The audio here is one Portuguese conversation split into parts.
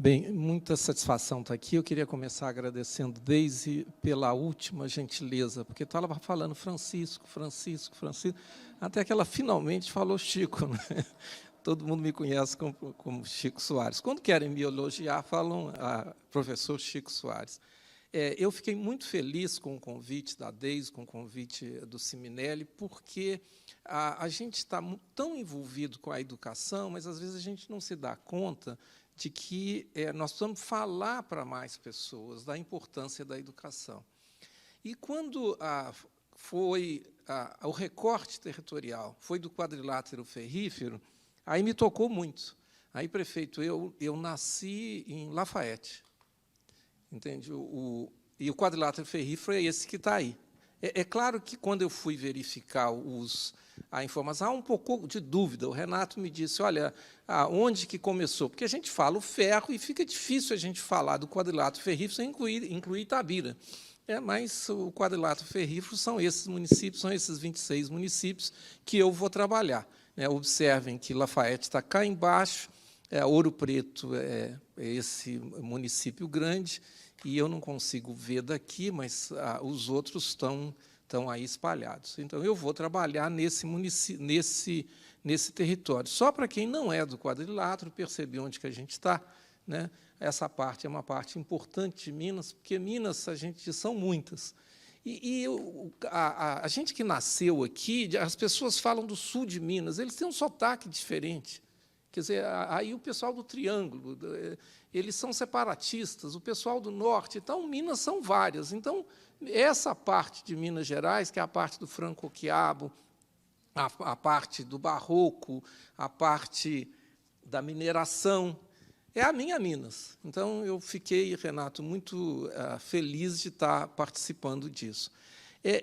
Bem, muita satisfação estar aqui. Eu queria começar agradecendo Deise pela última gentileza, porque estava falando Francisco, até que ela finalmente falou Chico, né? Todo mundo me conhece como Chico Soares. Quando querem me elogiar, falam professor Chico Soares. Eu fiquei muito feliz com o convite da Deise, com o convite do Siminelli, porque a gente está tão envolvido com a educação, mas, às vezes, a gente não se dá conta de que nós precisamos falar para mais pessoas da importância da educação. E, quando foi o recorte territorial, foi do quadrilátero ferrífero, aí me tocou muito. Aí, prefeito, eu nasci em Lafayette, entende? E o quadrilátero ferrífero é esse que está aí. É claro que, quando eu fui verificar a informação, há um pouco de dúvida. O Renato me disse, olha, onde que começou? Porque a gente fala o ferro e fica difícil a gente falar do quadrilátero ferrífero sem incluir Itabira. Mas o quadrilátero ferrífero são esses municípios, são esses 26 municípios que eu vou trabalhar. Observem que Lafayette está cá embaixo, Ouro Preto é esse município grande, e eu não consigo ver daqui, mas os outros estão aí espalhados. Então, eu vou trabalhar nesse território. Só para quem não é do quadrilátero perceber onde que a gente está, né? Essa parte é uma parte importante de Minas, porque Minas, a gente são muitas. E a gente que nasceu aqui, as pessoas falam do sul de Minas, eles têm um sotaque diferente. Quer dizer, aí o pessoal do Triângulo, eles são separatistas, o pessoal do Norte, então, Minas são várias. Então, essa parte de Minas Gerais, que é a parte do franco-quiabo, a parte do barroco, a parte da mineração, é a minha Minas. Então, eu fiquei, Renato, muito feliz de estar participando disso.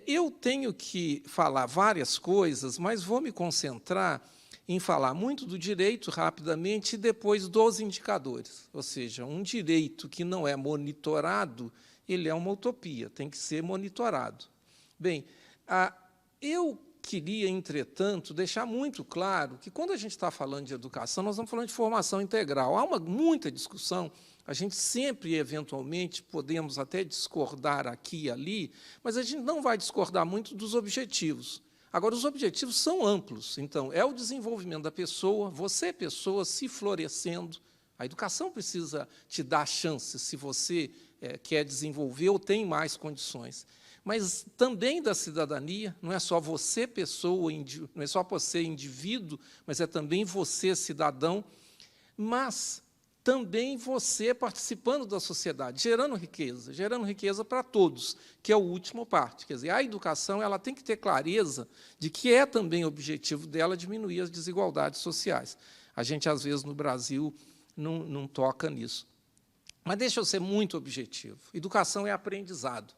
Eu tenho que falar várias coisas, mas vou me concentrar em falar muito do direito, rapidamente, e depois dos indicadores. Ou seja, um direito que não é monitorado, ele é uma utopia, tem que ser monitorado. Bem, eu queria, entretanto, deixar muito claro que, quando a gente está falando de educação, nós estamos falando de formação integral. Há muita discussão, a gente sempre, eventualmente, podemos até discordar aqui e ali, mas a gente não vai discordar muito dos objetivos. Agora, os objetivos são amplos. Então, é o desenvolvimento da pessoa, você, pessoa, se florescendo. A educação precisa te dar chance, se você quer desenvolver ou tem mais condições. Mas também da cidadania, não é só você, pessoa, não é só você, indivíduo, mas é também você, cidadão, mas também você participando da sociedade, gerando riqueza para todos, que é a última parte. Quer dizer, a educação ela tem que ter clareza de que é também objetivo dela diminuir as desigualdades sociais. A gente, às vezes, no Brasil, não toca nisso. Mas deixa eu ser muito objetivo. Educação é aprendizado.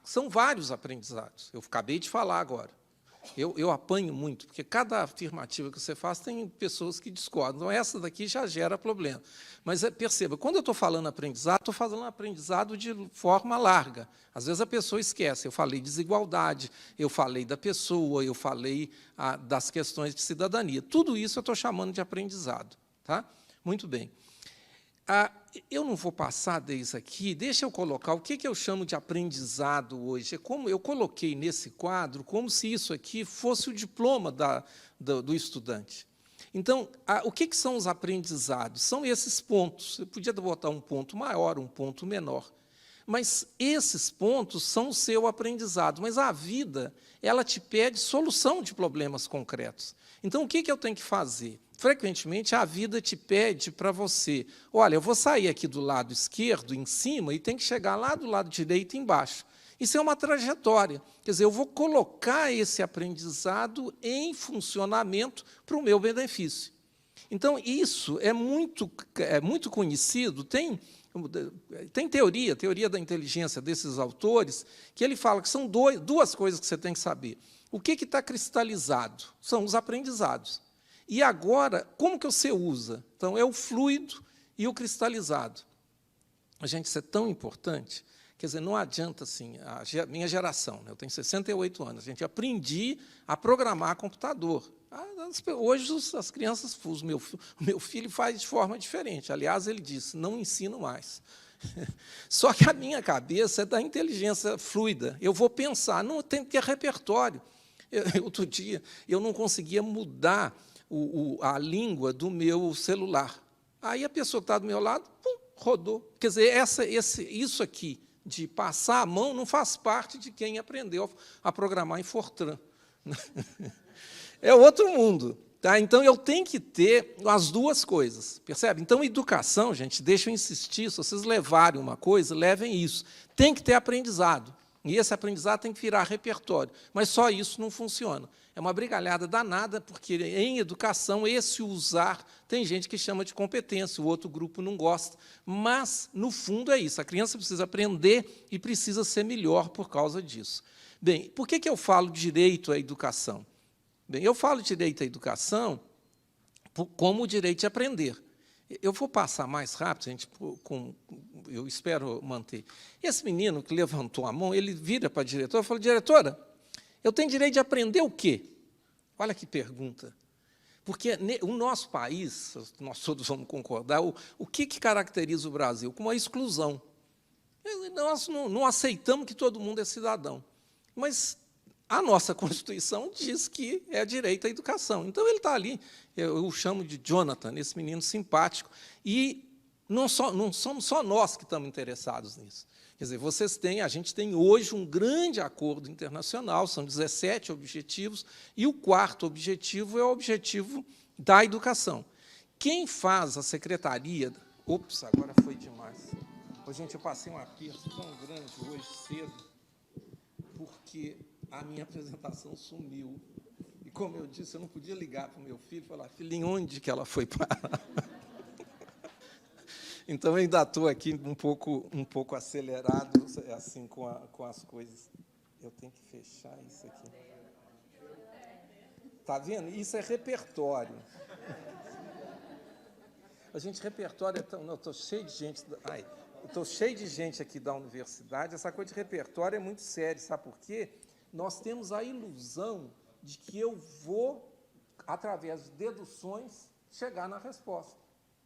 São vários aprendizados. Eu acabei de falar agora. Eu apanho muito, porque cada afirmativa que você faz tem pessoas que discordam. Então, essa daqui já gera problema. Mas perceba, quando eu estou falando aprendizado, estou falando aprendizado de forma larga. Às vezes a pessoa esquece. Eu falei desigualdade, eu falei da pessoa, eu falei das questões de cidadania. Tudo isso eu estou chamando de aprendizado. Tá? Muito bem. Eu não vou passar desde aqui, deixa eu colocar o que eu chamo de aprendizado hoje. Como eu coloquei nesse quadro, como se isso aqui fosse o diploma do estudante. Então, o que são os aprendizados? São esses pontos. Eu podia botar um ponto maior, um ponto menor. Mas esses pontos são o seu aprendizado. Mas a vida, ela te pede solução de problemas concretos. Então, o que eu tenho que fazer? Frequentemente, a vida te pede para você, olha, eu vou sair aqui do lado esquerdo, em cima, e tem que chegar lá do lado direito, embaixo. Isso é uma trajetória. Quer dizer, eu vou colocar esse aprendizado em funcionamento para o meu benefício. Então, isso é muito conhecido. Tem teoria da inteligência desses autores, que ele fala que são duas coisas que você tem que saber. O que está cristalizado? São os aprendizados. E agora, como que você usa? Então, é o fluido e o cristalizado. Gente, isso é tão importante. Quer dizer, não adianta, assim, a minha geração, né? Eu tenho 68 anos, a gente aprendi a programar computador. Hoje as crianças, o meu filho faz de forma diferente. Aliás, ele disse, não ensino mais. Só que a minha cabeça é da inteligência fluida. Eu vou pensar, não tem que ter repertório. Outro dia, eu não conseguia mudar a língua do meu celular. Aí a pessoa que está do meu lado, pum, rodou. Quer dizer, isso aqui, de passar a mão, não faz parte de quem aprendeu a programar em Fortran. É outro mundo. Tá? Então, eu tenho que ter as duas coisas, percebe? Então, educação, gente, deixa eu insistir, se vocês levarem uma coisa, levem isso. Tem que ter aprendizado, e esse aprendizado tem que virar repertório, mas só isso não funciona. É uma brigalhada danada, porque em educação, esse usar, tem gente que chama de competência, o outro grupo não gosta, mas, no fundo, é isso, a criança precisa aprender e precisa ser melhor por causa disso. Bem, por que eu falo direito à educação? Bem, eu falo direito à educação como o direito de aprender. Eu vou passar mais rápido, gente, eu espero manter. Esse menino que levantou a mão, ele vira para a diretora e fala, diretora, eu tenho direito de aprender o quê? Olha que pergunta. Porque o nosso país, nós todos vamos concordar, o que caracteriza o Brasil? Como a exclusão. Nós não aceitamos que todo mundo é cidadão. Mas a nossa Constituição diz que é direito à educação. Então, ele está ali, eu o chamo de Jonathan, esse menino simpático, e não somos só nós que estamos interessados nisso. Quer dizer, a gente tem hoje um grande acordo internacional, são 17 objetivos, e o quarto objetivo é o objetivo da educação. Quem faz a secretaria... Ops, agora foi demais. Ô, gente, eu passei um aperto tão grande hoje cedo, porque a minha apresentação sumiu. E, como eu disse, eu não podia ligar para o meu filho e falar, filhinho, onde que ela foi parar? Então, eu ainda estou aqui um pouco acelerado assim, com as coisas. Eu tenho que fechar isso aqui. Está vendo? Isso é repertório. A gente, repertório é tão... Não, estou cheio de gente... Estou cheio de gente aqui da universidade. Essa coisa de repertório é muito séria, sabe por quê? Nós temos a ilusão de que eu vou, através de deduções, chegar na resposta.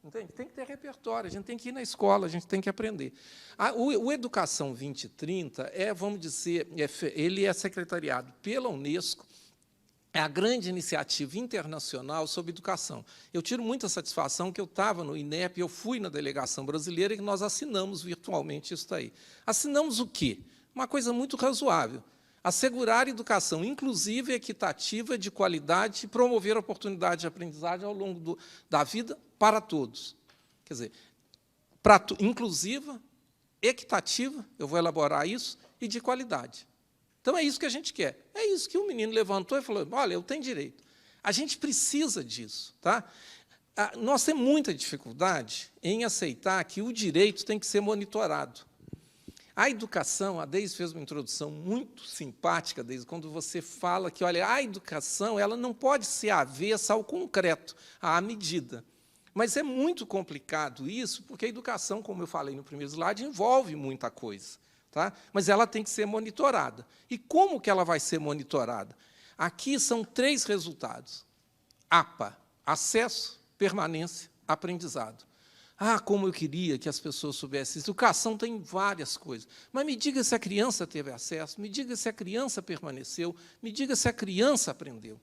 Entende? Tem que ter repertório, a gente tem que ir na escola, a gente tem que aprender. O Educação 2030 vamos dizer, ele é secretariado pela Unesco, é a grande iniciativa internacional sobre educação. Eu tiro muita satisfação que eu estava no INEP, eu fui na delegação brasileira e nós assinamos virtualmente isso daí. Assinamos o quê? Uma coisa muito razoável. Assegurar educação inclusiva, equitativa, de qualidade e promover a oportunidade de aprendizagem ao longo da vida para todos. Quer dizer, inclusiva, equitativa, eu vou elaborar isso, e de qualidade. Então, é isso que a gente quer. É isso que o menino levantou e falou, olha, eu tenho direito. A gente precisa disso. Tá? Nós temos muita dificuldade em aceitar que o direito tem que ser monitorado. A educação, a Deise fez uma introdução muito simpática, Deise, quando você fala que, olha, a educação ela não pode ser avessa ao concreto, à medida. Mas é muito complicado isso, porque a educação, como eu falei no primeiro slide, envolve muita coisa. Tá? Mas ela tem que ser monitorada. E como que ela vai ser monitorada? Aqui são 3 resultados. APA, acesso, permanência, aprendizado. Como eu queria que as pessoas soubessem isso. Educação tem várias coisas. Mas me diga se a criança teve acesso, me diga se a criança permaneceu, me diga se a criança aprendeu.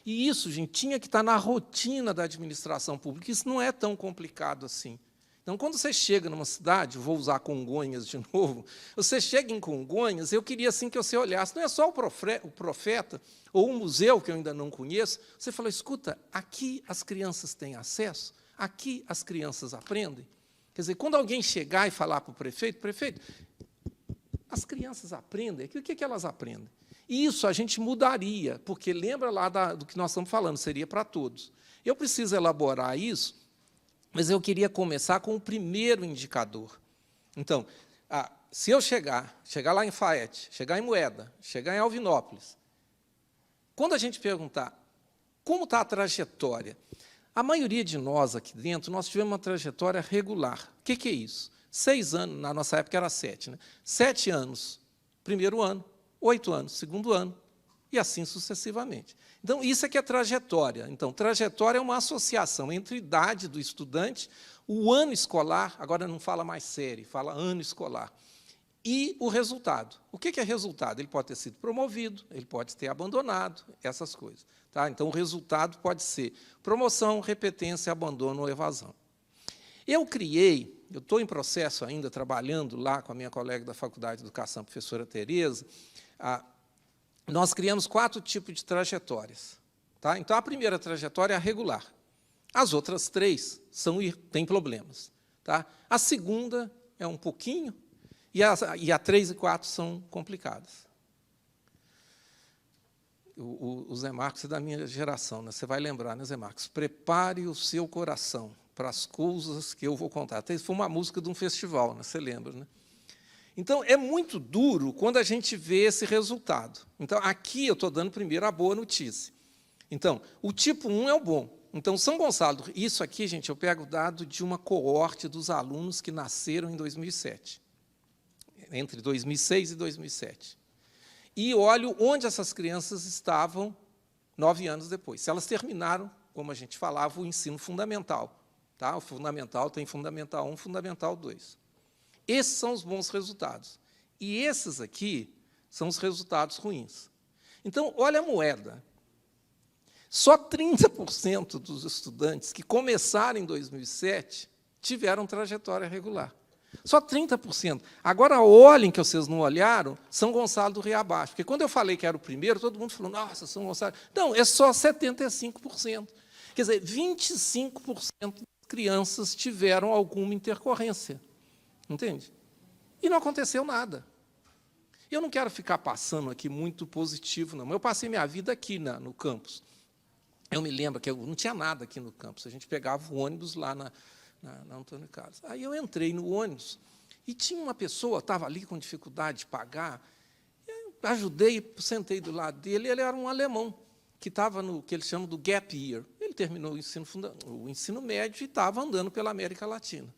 E isso, gente, tinha que estar na rotina da administração pública. Isso não é tão complicado assim. Então, quando você chega numa cidade, vou usar Congonhas de novo, você chega em Congonhas, eu queria assim que você olhasse, não é só o Profeta, ou um museu que eu ainda não conheço, você fala, escuta, aqui as crianças têm acesso, aqui as crianças aprendem. Quer dizer, quando alguém chegar e falar para o prefeito, as crianças aprendem, o que elas aprendem? E isso a gente mudaria, porque lembra lá do que nós estamos falando, seria para todos. Eu preciso elaborar isso, mas eu queria começar com o primeiro indicador. Então, se eu chegar lá em Faete, chegar em Moeda, chegar em Alvinópolis, quando a gente perguntar como está a trajetória, a maioria de nós aqui dentro, nós tivemos uma trajetória regular. O que é isso? 6 anos, na nossa época era 7, né? 7 anos, primeiro ano, 8 anos, segundo ano, e assim sucessivamente. Então, isso é que é trajetória. Então, trajetória é uma associação entre a idade do estudante, o ano escolar, agora não fala mais série, fala ano escolar, e o resultado. O que é resultado? Ele pode ter sido promovido, ele pode ter abandonado, essas coisas. Tá? Então, o resultado pode ser promoção, repetência, abandono ou evasão. Eu estou em processo ainda, trabalhando lá com a minha colega da Faculdade de Educação, a professora Tereza, nós criamos 4 tipos de trajetórias. Tá? Então, a primeira trajetória é a regular. As outras 3 têm problemas. Tá? A segunda é um pouquinho, e a 3 e 4 são complicadas. O Zé Marcos é da minha geração, né? Você vai lembrar, né, Zé Marcos? Prepare o seu coração para as coisas que eu vou contar. Até isso foi uma música de um festival, né? Você lembra, né? Então, é muito duro quando a gente vê esse resultado. Então, aqui eu estou dando primeiro a boa notícia. Então, o tipo 1 é o bom. Então, São Gonçalo, isso aqui, gente, eu pego o dado de uma coorte dos alunos que nasceram em 2007, entre 2006 e 2007. E olho onde essas crianças estavam 9 anos depois. Se elas terminaram, como a gente falava, o ensino fundamental. Tá? O fundamental tem Fundamental 1, Fundamental 2. Esses são os bons resultados. E esses aqui são os resultados ruins. Então, olha a moeda. Só 30% dos estudantes que começaram em 2007 tiveram trajetória regular. Só 30%. Agora, olhem que vocês não olharam, São Gonçalo do Rio Abaixo. Porque, quando eu falei que era o primeiro, todo mundo falou, nossa, São Gonçalo... Não, é só 75%. Quer dizer, 25% das crianças tiveram alguma intercorrência. Entende? E não aconteceu nada. Eu não quero ficar passando aqui muito positivo, não. Eu passei minha vida aqui no campus. Eu me lembro que eu não tinha nada aqui no campus. A gente pegava o ônibus lá na Antônio Carlos. Aí eu entrei no ônibus e tinha uma pessoa, estava ali com dificuldade de pagar, eu ajudei, sentei do lado dele, ele era um alemão, que estava no que eles chamam do gap year. Ele terminou o ensino médio e estava andando pela América Latina.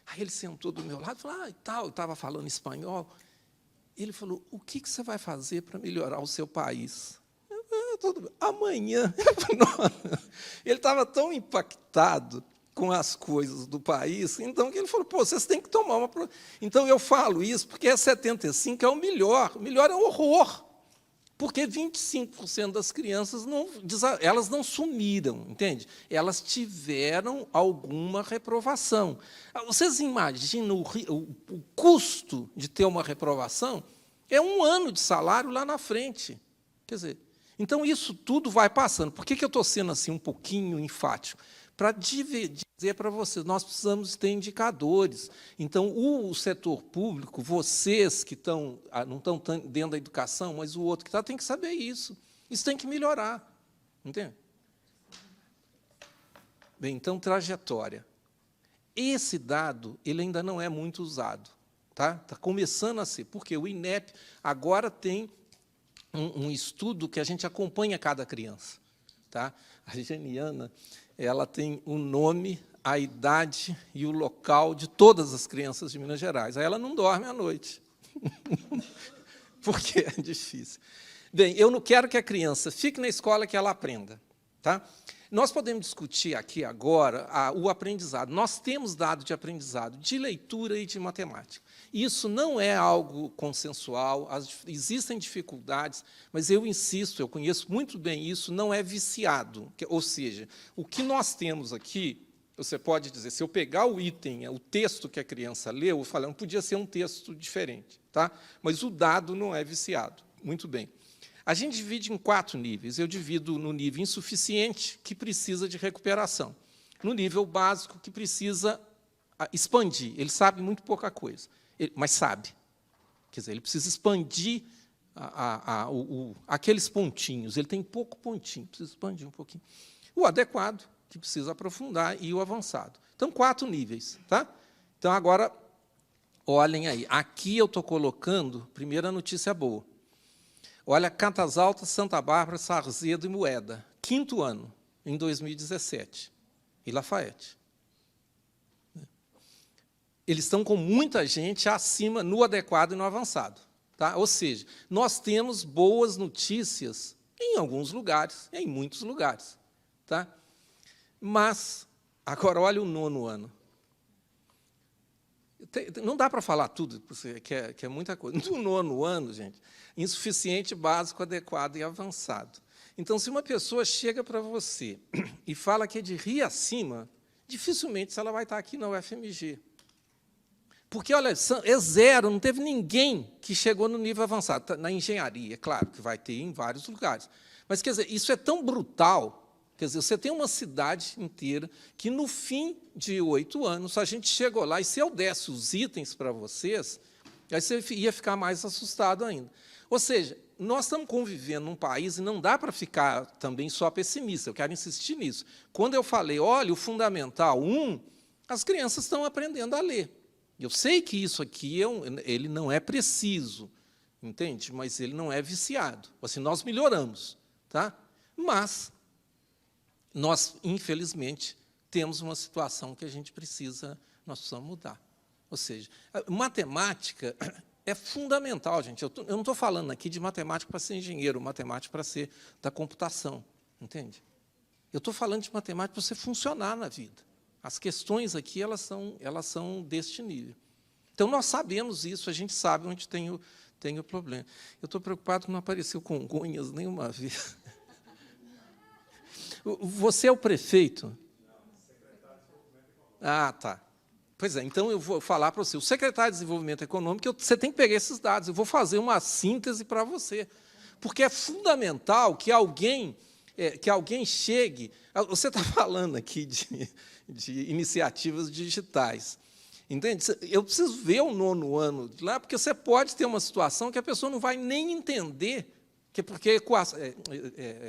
Aí ele sentou do meu lado e falou, eu estava falando espanhol. Ele falou, o que você vai fazer para melhorar o seu país? Amanhã. Ele estava tão impactado com as coisas do país, então que ele falou, vocês têm que tomar uma... Então, eu falo isso porque 75 é o melhor é o horror, porque 25% das crianças elas não sumiram, entende? Elas tiveram alguma reprovação. Vocês imaginam o custo de ter uma reprovação? É 1 ano de salário lá na frente. Quer dizer, então, isso tudo vai passando. Por que eu estou sendo assim um pouquinho enfático? Para dizer para vocês, nós precisamos ter indicadores. Então, o setor público, vocês que não estão dentro da educação, mas o outro que está, tem que saber isso. Isso tem que melhorar. Entende? Bem, então, trajetória. Esse dado ele ainda não é muito usado. Tá? Está começando a ser, porque o INEP agora tem um estudo que a gente acompanha cada criança. Tá? A Geniana, ela tem o nome, a idade e o local de todas as crianças de Minas Gerais. Aí ela não dorme à noite, porque é difícil. Bem, eu não quero que a criança fique na escola, que ela aprenda. Tá? Nós podemos discutir aqui agora o aprendizado. Nós temos dado de aprendizado de leitura e de matemática. Isso não é algo consensual, existem dificuldades, mas eu insisto, eu conheço muito bem isso, não é viciado. Ou seja, o que nós temos aqui, você pode dizer, se eu pegar o item, o texto que a criança leu, eu falo, não podia ser um texto diferente, tá? Mas o dado não é viciado. Muito bem. A gente divide em 4 níveis. Eu divido no nível insuficiente, que precisa de recuperação. No nível básico, que precisa expandir. Ele sabe muito pouca coisa, mas sabe. Quer dizer, ele precisa expandir aqueles pontinhos. Ele tem pouco pontinho, precisa expandir um pouquinho. O adequado, que precisa aprofundar, e o avançado. Então, 4 níveis. Tá? Então, agora, olhem aí. Aqui eu estou colocando, primeira notícia boa. Olha, Catas Altas, Santa Bárbara, Sarzedo e Moeda. 5º ano, em 2017. E Lafayette. Eles estão com muita gente acima no adequado e no avançado. Tá? Ou seja, nós temos boas notícias em alguns lugares, em muitos lugares. Tá? Mas, agora, olha o 9º ano. Não dá para falar tudo, que é muita coisa. No 9º ano, gente, insuficiente, básico, adequado e avançado. Então, se uma pessoa chega para você e fala que é de Rio Acima, dificilmente ela vai estar aqui na UFMG. Porque, olha, é zero, não teve ninguém que chegou no nível avançado. Na engenharia, é claro, que vai ter em vários lugares. Mas, quer dizer, isso é tão brutal. Quer dizer, você tem uma cidade inteira que, no fim de 8 anos, a gente chegou lá, e se eu desse os itens para vocês, aí você ia ficar mais assustado ainda. Ou seja, nós estamos convivendo num país, e não dá para ficar também só pessimista, eu quero insistir nisso. Quando eu falei, olha, o Fundamental 1, as crianças estão aprendendo a ler. Eu sei que isso aqui ele não é preciso, entende? Mas ele não é viciado. Assim, nós melhoramos, tá? Mas nós, infelizmente, temos uma situação que nós precisamos mudar. Ou seja, a matemática é fundamental, gente. Eu não estou falando aqui de matemática para ser engenheiro, matemática para ser da computação, entende? Eu estou falando de matemática para você funcionar na vida. As questões aqui elas são deste nível. Então, nós sabemos isso, a gente sabe onde tem o problema. Eu estou preocupado que não apareceu Congonhas nenhuma vez. Você é o prefeito? Não, secretário de Desenvolvimento Econômico. Ah, tá. Pois é, então eu vou falar para você. O secretário de Desenvolvimento Econômico, você tem que pegar esses dados. Eu vou fazer uma síntese para você. Porque é fundamental que alguém chegue... Você está falando aqui de iniciativas digitais. Entende? Eu preciso ver o 9º ano de lá, porque você pode ter uma situação que a pessoa não vai nem entender, porque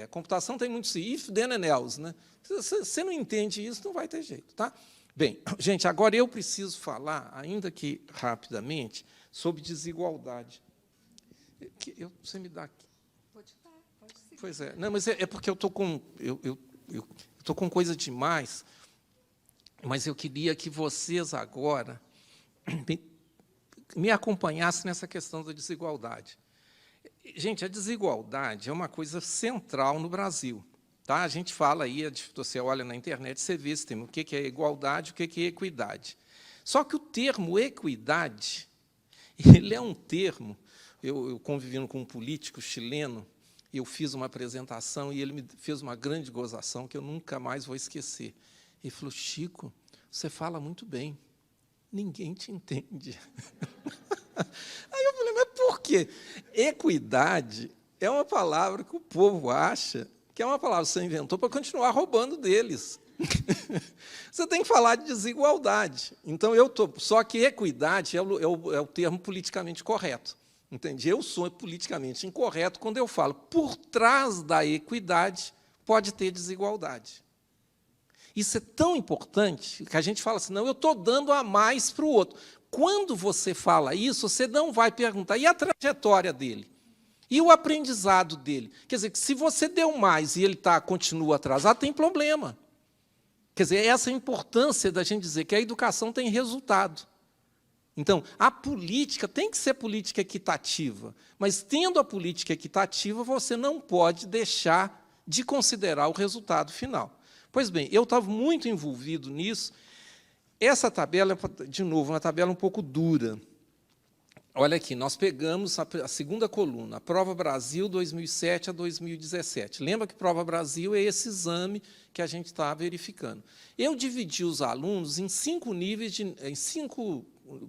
a computação tem muito if, then and else. Né? Se você não entende isso, não vai ter jeito. Tá? Bem, gente, agora eu preciso falar, ainda que rapidamente, sobre desigualdade. Você me dá aqui. Pode seguir. Pois é. Não, mas é porque eu estou com coisa demais, mas eu queria que vocês agora me acompanhassem nessa questão da desigualdade. Gente, a desigualdade é uma coisa central no Brasil. Tá? A gente fala aí, você olha na internet, você vê esse termo, o que é igualdade, o que é equidade. Só que o termo equidade, ele é um termo, eu convivendo com um político chileno, eu fiz uma apresentação e ele me fez uma grande gozação que eu nunca mais vou esquecer. Ele falou, Chico, você fala muito bem, ninguém te entende. Aí eu falei, mas por quê? Equidade é uma palavra que o povo acha que é uma palavra que você inventou para continuar roubando deles. Você tem que falar de desigualdade. Então, só que equidade é o termo politicamente correto. Entende? Eu sou politicamente incorreto quando eu falo por trás da equidade pode ter desigualdade. Isso é tão importante que a gente fala assim, não, eu estou dando a mais para o outro. Quando você fala isso, você não vai perguntar, e a trajetória dele? E o aprendizado dele? Quer dizer, que se você deu mais e ele continua atrasado, tem problema. Quer dizer, essa é a importância da gente dizer que a educação tem resultado. Então, a política tem que ser política equitativa, mas, tendo a política equitativa, você não pode deixar de considerar o resultado final. Pois bem, eu estava muito envolvido nisso. Essa tabela, de novo, uma tabela um pouco dura. Olha aqui, nós pegamos a segunda coluna, a Prova Brasil 2007 a 2017. Lembra que Prova Brasil é esse exame que a gente está verificando. Eu dividi os alunos em 5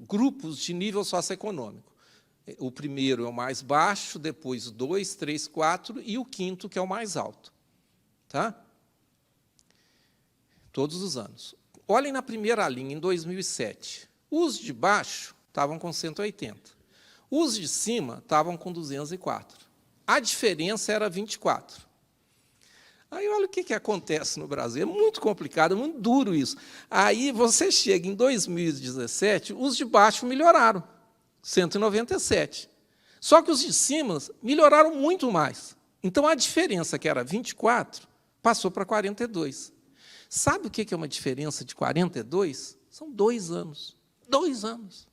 grupos de nível socioeconômico. O primeiro é o mais baixo, depois 2, 3, 4 e o quinto, que é o mais alto. Tá? Todos os anos. Olhem na primeira linha, em 2007. Os de baixo estavam com 180. Os de cima estavam com 204. A diferença era 24. Aí, olha o que acontece no Brasil. É muito complicado, é muito duro isso. Aí, você chega em 2017, os de baixo melhoraram, 197. Só que os de cima melhoraram muito mais. Então, a diferença, que era 24, passou para 42. Sabe o que é uma diferença de 42? São 2 anos. 2 anos.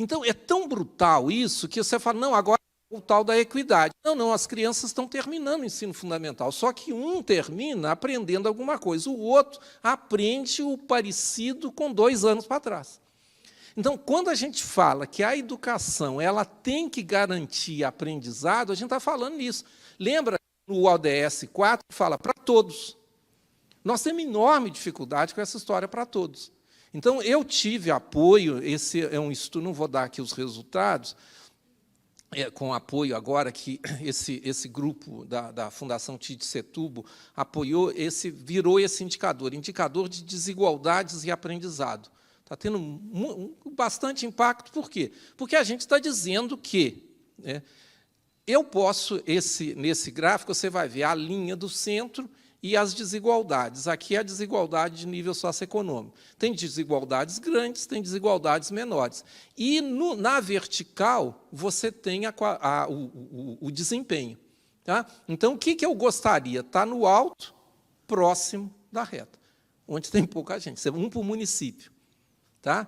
Então, é tão brutal isso que você fala, não, agora é o tal da equidade. Não, as crianças estão terminando o ensino fundamental, só que um termina aprendendo alguma coisa, o outro aprende o parecido com 2 anos para trás. Então, quando a gente fala que a educação ela tem que garantir aprendizado, a gente está falando nisso. Lembra, no ODS 4, fala para todos. Nós temos enorme dificuldade com essa história para todos. Então, eu tive apoio, esse é um estudo, não vou dar aqui os resultados, com apoio agora que esse grupo da Fundação Tite Setúbal apoiou, virou esse indicador de desigualdades e aprendizado. Está tendo bastante impacto. Por quê? Porque a gente está dizendo que eu posso, nesse gráfico, você vai ver a linha do centro e as desigualdades. Aqui é a desigualdade de nível socioeconômico. Tem desigualdades grandes, tem desigualdades menores. E, na vertical, você tem o desempenho. Tá? Então, o que eu gostaria? Está no alto, próximo da reta, onde tem pouca gente. Um para o município. Tá?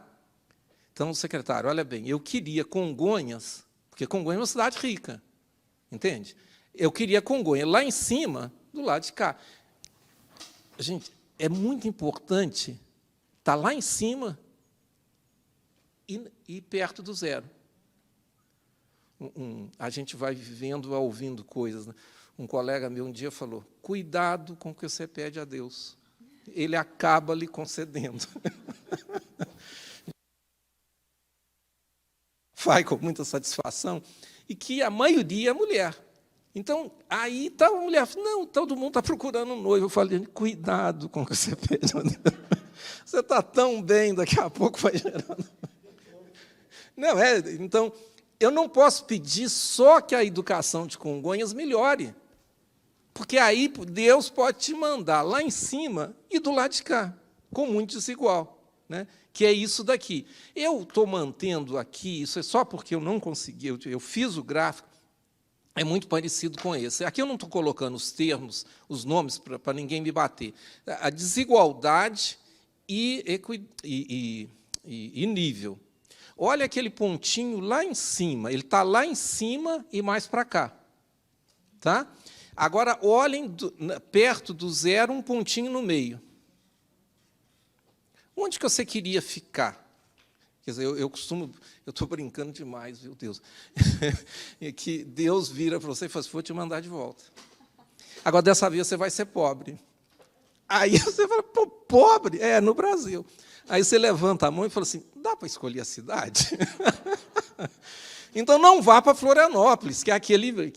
Então, secretário, olha bem, eu queria Congonhas, porque Congonhas é uma cidade rica, entende? Eu queria Congonhas lá em cima, do lado de cá. Gente, é muito importante estar lá em cima e perto do zero. A gente vai vivendo, vai ouvindo coisas. Né? Um colega meu um dia falou, cuidado com o que você pede a Deus. Ele acaba lhe concedendo. Faz com muita satisfação, e que a maioria é mulher. Então, aí está a mulher, não, todo mundo está procurando um noivo. Eu falei, cuidado com o que você pede. Você está tão bem, daqui a pouco vai gerando. Não, então, eu não posso pedir só que a educação de Congonhas melhore, porque aí Deus pode te mandar lá em cima e do lado de cá, com muito desigual. Né? Que é isso daqui. Eu estou mantendo aqui, isso é só porque eu não consegui, eu fiz o gráfico, é muito parecido com esse. Aqui eu não estou colocando os termos, os nomes, para ninguém me bater. A desigualdade e nível. Olha aquele pontinho lá em cima, ele está lá em cima e mais para cá. Tá? Agora, olhem perto do zero, um pontinho no meio. Onde que você queria ficar? Quer dizer, eu estou brincando demais, meu Deus. É que Deus vira para você e fala assim, vou te mandar de volta. Agora, dessa vez, você vai ser pobre. Aí você fala, pô, pobre? É, no Brasil. Aí você levanta a mão e fala assim, dá para escolher a cidade? Então, não vá para Florianópolis, que é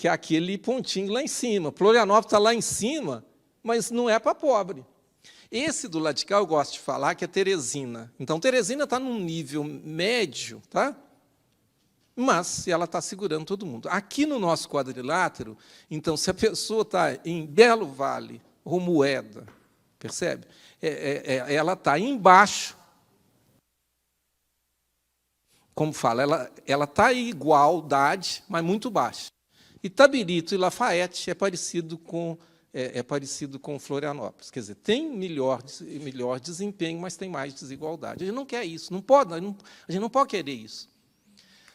aquele pontinho lá em cima. Florianópolis está lá em cima, mas não é para pobre. Esse do lado de cá, eu gosto de falar, que é Teresina. Então, Teresina está num nível médio, tá? Mas ela está segurando todo mundo. Aqui no nosso quadrilátero, então, se a pessoa está em Belo Vale, Romoeda, percebe? Ela está embaixo. Como fala, ela está em igualdade, mas muito baixa. Itabirito e Lafayette é parecido com Florianópolis. Quer dizer, tem melhor desempenho, mas tem mais desigualdade. A gente não quer isso, não pode, a gente não pode querer isso.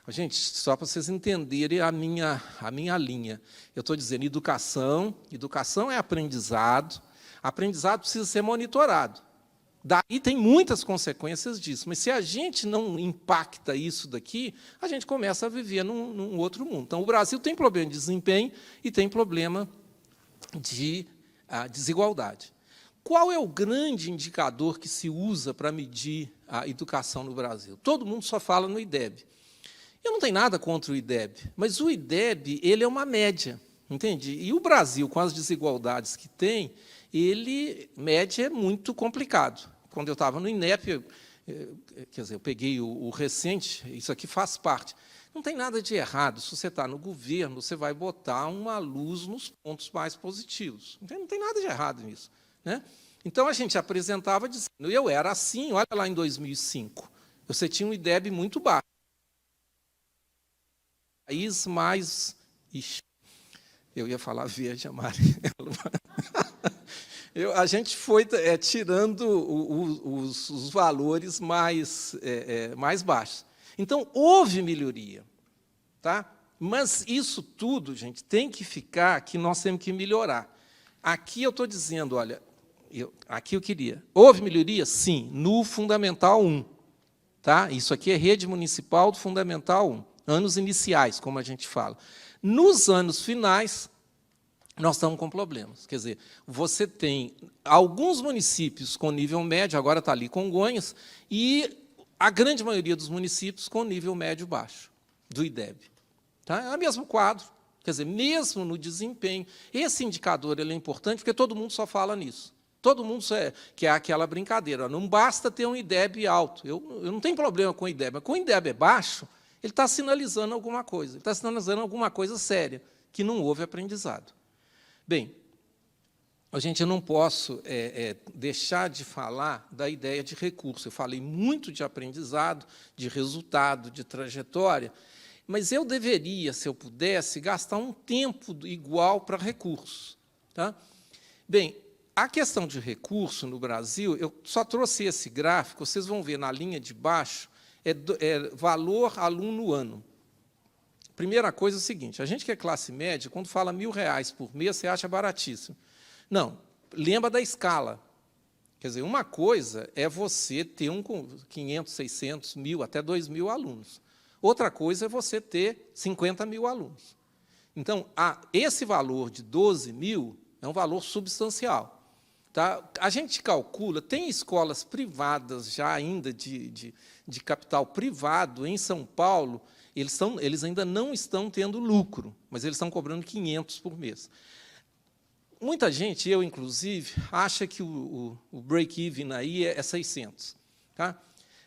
Gente, só para vocês entenderem a minha linha. Eu estou dizendo educação é aprendizado precisa ser monitorado. Daí tem muitas consequências disso, mas se a gente não impacta isso daqui, a gente começa a viver num outro mundo. Então, o Brasil tem problema de desempenho e tem problema de desigualdade. Qual é o grande indicador que se usa para medir a educação no Brasil? Todo mundo só fala no IDEB. Eu não tenho nada contra o IDEB, mas o IDEB ele é uma média, entende? E o Brasil, com as desigualdades que tem, média é muito complicado. Quando eu estava no INEP, quer dizer, eu peguei o recente, isso aqui faz parte. Não tem nada de errado. Se você está no governo, você vai botar uma luz nos pontos mais positivos. Não tem nada de errado nisso. Né? Então, a gente apresentava dizendo, eu era assim, olha lá em 2005, você tinha um IDEB muito baixo. País mais... Ixi, eu ia falar verde, amarelo. A gente foi tirando os valores mais baixos. Então, houve melhoria, tá? Mas isso tudo, gente, tem que ficar que nós temos que melhorar. Aqui eu estou dizendo, olha, aqui eu queria. Houve melhoria? Sim, no Fundamental 1. Tá? Isso aqui é rede municipal do Fundamental 1, anos iniciais, como a gente fala. Nos anos finais, nós estamos com problemas. Quer dizer, você tem alguns municípios com nível médio, agora está ali Congonhas, e a grande maioria dos municípios com nível médio-baixo, do IDEB. Tá? É o mesmo quadro. Quer dizer, mesmo no desempenho, esse indicador ele é importante porque todo mundo só fala nisso. Todo mundo quer aquela brincadeira. Não basta ter um IDEB alto. Eu não tenho problema com o IDEB, mas com o IDEB é baixo, ele está sinalizando alguma coisa. Ele está sinalizando alguma coisa séria, que não houve aprendizado. Bem, a gente não posso deixar de falar da ideia de recurso. Eu falei muito de aprendizado, de resultado, de trajetória, mas eu deveria, se eu pudesse, gastar um tempo igual para recursos. Tá? Bem, a questão de recurso no Brasil, eu só trouxe esse gráfico, vocês vão ver na linha de baixo, valor aluno ano. Primeira coisa é o seguinte, a gente que é classe média, quando fala R$1.000 por mês, você acha baratíssimo. Não, lembra da escala. Quer dizer, uma coisa é você ter 500, 600, 1.000, até 2.000 alunos. Outra coisa é você ter 50.000 alunos. Então, esse valor de 12.000 é um valor substancial. Tá? A gente calcula, tem escolas privadas já ainda de capital privado em São Paulo, eles ainda não estão tendo lucro, mas eles estão cobrando 500 por mês. Muita gente, eu inclusive, acha que o break-even aí é 600. Tá?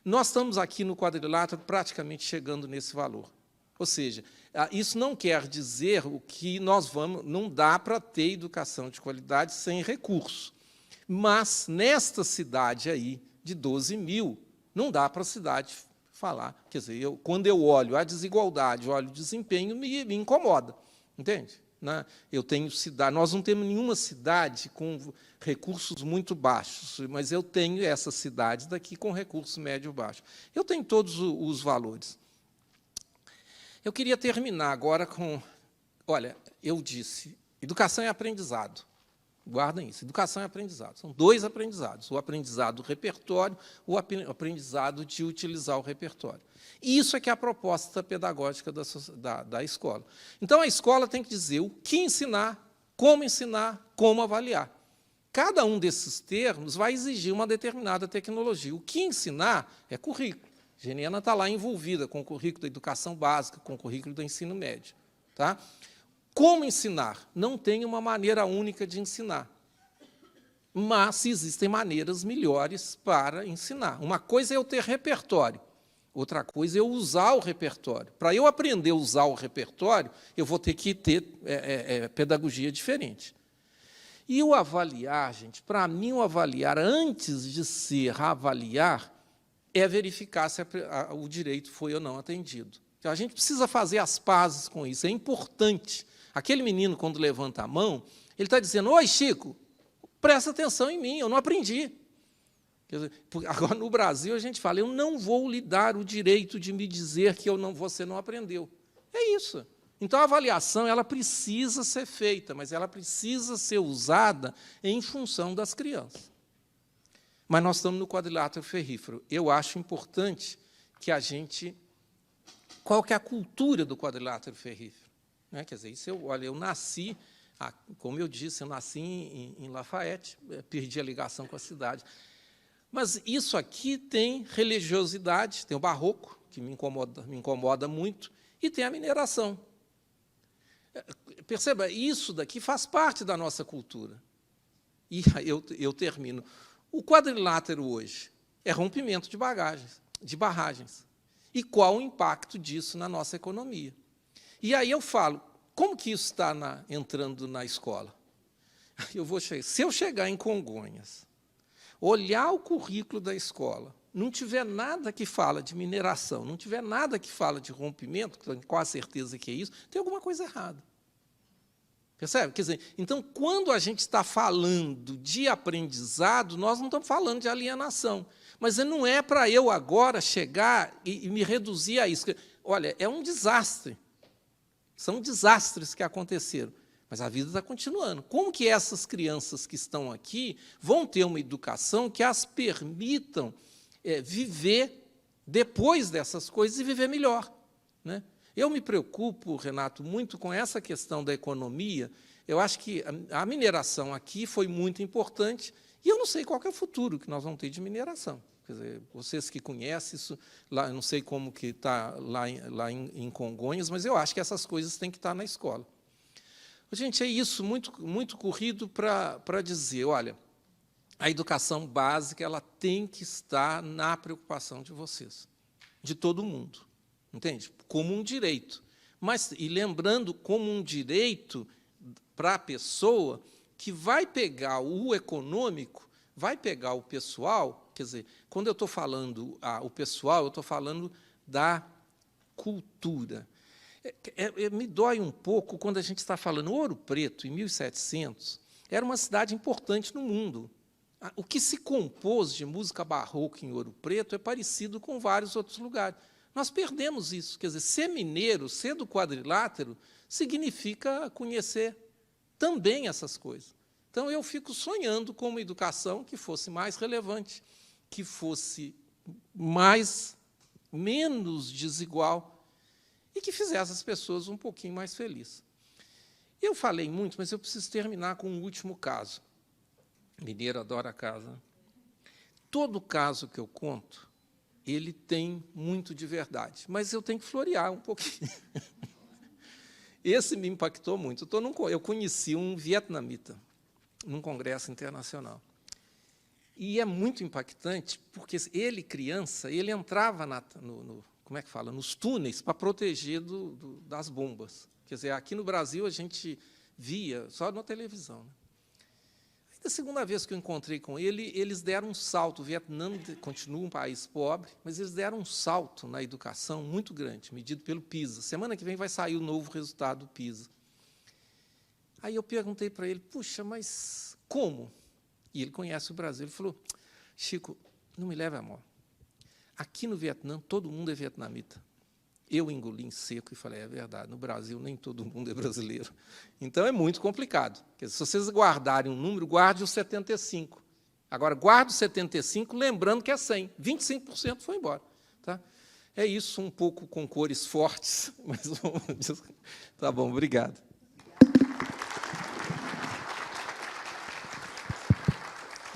Nós estamos aqui no quadrilátero praticamente chegando nesse valor. Ou seja, isso não quer dizer o que nós vamos... Não dá para ter educação de qualidade sem recurso. Mas, nesta cidade aí, de 12.000, não dá para a cidade falar. Quer dizer, quando eu olho a desigualdade, olho o desempenho, me incomoda. Entende? Eu tenho cidade, nós não temos nenhuma cidade com recursos muito baixos, mas eu tenho essas cidades daqui com recursos médio-baixo. Eu tenho todos os valores. Eu queria terminar agora com... Olha, eu disse, educação é aprendizado. Guardem isso, educação é aprendizado. São dois aprendizados, o aprendizado do repertório, o aprendizado de utilizar o repertório. E isso é que é a proposta pedagógica da escola. Então, a escola tem que dizer o que ensinar, como avaliar. Cada um desses termos vai exigir uma determinada tecnologia. O que ensinar é currículo. A Geniana está lá envolvida com o currículo da educação básica, com o currículo do ensino médio. Tá? Como ensinar? Não tem uma maneira única de ensinar. Mas existem maneiras melhores para ensinar. Uma coisa é eu ter repertório, outra coisa é eu usar o repertório. Para eu aprender a usar o repertório, eu vou ter que ter pedagogia diferente. E o avaliar, gente, para mim, o avaliar, antes de ser avaliar, é verificar se o direito foi ou não atendido. Então, a gente precisa fazer as pazes com isso, é importante. Aquele menino, quando levanta a mão, ele está dizendo, oi, Chico, presta atenção em mim, eu não aprendi. Quer dizer, agora, no Brasil, a gente fala, eu não vou lhe dar o direito de me dizer que você não aprendeu. É isso. Então, a avaliação ela precisa ser feita, mas ela precisa ser usada em função das crianças. Mas nós estamos no quadrilátero ferrífero. Eu acho importante que a gente... Qual que é a cultura do quadrilátero ferrífero? Quer dizer, olha, eu nasci, como eu disse, eu nasci em Lafayette, perdi a ligação com a cidade. Mas isso aqui tem religiosidade, tem o barroco, que me incomoda muito, e tem a mineração. Perceba, isso daqui faz parte da nossa cultura. E eu termino. O quadrilátero hoje é rompimento de barragens. E qual o impacto disso na nossa economia? E aí eu falo, como que isso está entrando na escola? Se eu chegar em Congonhas, olhar o currículo da escola, não tiver nada que fala de mineração, não tiver nada que fala de rompimento, com a certeza que é isso, tem alguma coisa errada. Percebe? Quer dizer, então, quando a gente está falando de aprendizado, nós não estamos falando de alienação. Mas não é para eu agora chegar e me reduzir a isso. Olha, é um desastre. São desastres que aconteceram. Mas a vida está continuando. Como que essas crianças que estão aqui vão ter uma educação que as permitam viver depois dessas coisas e viver melhor, né? Eu me preocupo, Renato, muito com essa questão da economia. Eu acho que a mineração aqui foi muito importante, e eu não sei qual que é o futuro que nós vamos ter de mineração. Quer dizer, vocês que conhecem isso, lá, eu não sei como que está lá em Congonhas, mas eu acho que essas coisas têm que estar na escola. Gente, é isso, muito corrido para dizer, olha, a educação básica ela tem que estar na preocupação de vocês, de todo mundo, entende? Como um direito. Mas, e lembrando, como um direito para a pessoa que vai pegar o econômico, vai pegar o pessoal, quer dizer, quando eu estou falando o pessoal, eu estou falando da cultura. Me dói um pouco quando a gente está falando Ouro Preto, em 1700, era uma cidade importante no mundo. O que se compôs de música barroca em Ouro Preto é parecido com vários outros lugares. Nós perdemos isso. Quer dizer, ser mineiro, ser do quadrilátero, significa conhecer também essas coisas. Então, eu fico sonhando com uma educação que fosse mais relevante, que fosse menos desigual, e que fizesse as pessoas um pouquinho mais felizes. Eu falei muito, mas eu preciso terminar com um último caso. Mineiro adora casa. Todo caso que eu conto, ele tem muito de verdade, mas eu tenho que florear um pouquinho. Esse me impactou muito. Eu conheci um vietnamita num congresso internacional. E é muito impactante, porque ele, criança, ele entrava como é que fala? Nos túneis para proteger das bombas. Quer dizer, aqui no Brasil a gente via só na televisão, né? A segunda vez que eu encontrei com ele, eles deram um salto. O Vietnã continua um país pobre, mas eles deram um salto na educação muito grande, medido pelo PISA. Semana que vem vai sair o novo resultado do PISA. Aí eu perguntei para ele, puxa, mas como? E ele conhece o Brasil. Ele falou, Chico, não me leve a mal. Aqui no Vietnã, todo mundo é vietnamita. Eu engoli em seco e falei, é verdade, no Brasil nem todo mundo é brasileiro. Então, é muito complicado. Quer dizer, se vocês guardarem um número, guarde o 75. Agora, guarde o 75, lembrando que é 100. 25% foi embora. Tá? É isso, um pouco com cores fortes. Mas tá bom, obrigado.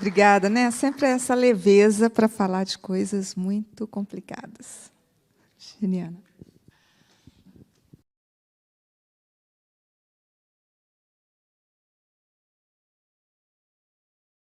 Obrigada, né? Sempre essa leveza para falar de coisas muito complicadas. Geniana.